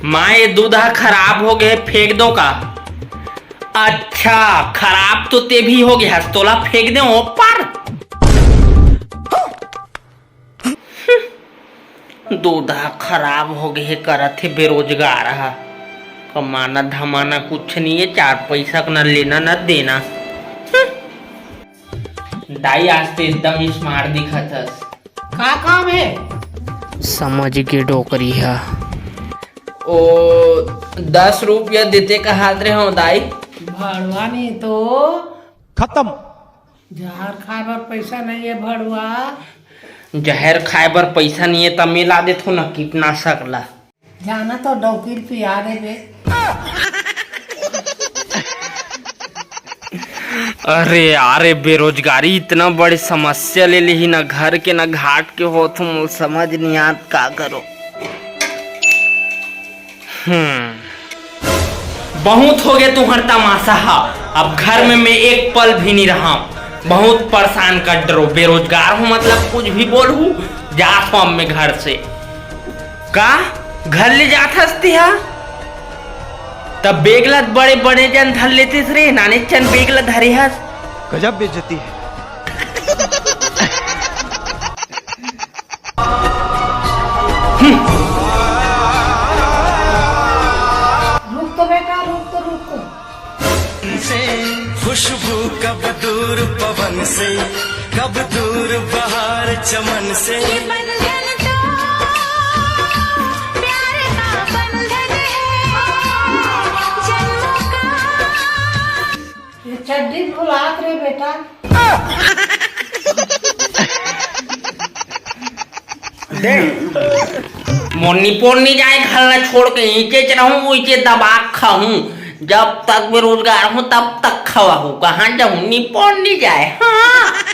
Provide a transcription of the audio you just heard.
माँ ये दूधा खराब हो गए, फेंक दो का? अच्छा खराब तो ते भी हो गया, तोला फेंक दे ऊपर। दूधा खराब हो गए करत है बेरोजगार है, कमाना धमाना कुछ नहीं है, 4 पैसा न लेना न देना। दाई आज तो एकदम स्मार्ट दिखत है। का काम है? समझ के डोकरी है। ओ 10 रुपया देते का हाथ रहे हो दाई। भड़वा नहीं तो खत्म। जहर खाए बर पैसा नहीं है भड़वा। जहर खाए बर पैसा नहीं है तब मिला देथो ना कीटनाशक ला। जाना तो डॉक्टर पिया देबे। अरे यार बेरोजगारी इतना बड़ी समस्या ले ली, ना घर के ना घाट के हो, तुम समझ नहीं आत का करो। बहुत हो गया तुम्हार तमाशा, अब घर में मैं एक पल भी नहीं रहा, बहुत परेशान कर डरो। बेरोजगार हूँ मतलब कुछ भी बोलूँ, जात हूँ अब मैं घर से। का घर ले जात हस्ती है तब बेगला बड़े बड़े जन धर लेते रे, नाने चन बेगला धरे हस। गजब बेइज्जती है। रुक तो बेटा, रुक तो। खुशबू कब दूर पवन से, कब दूर बहार चमन से। ये चड्डी भुलात रे बेटा। मोनी पोनी जाए घर न छोड़ के नीचे रहूं, नीचे दबा खाऊं। जब तक बेरोजगार हूं तब तक खवा हूं, कहाँ जाऊं, निपोन नहीं जाए। हाँ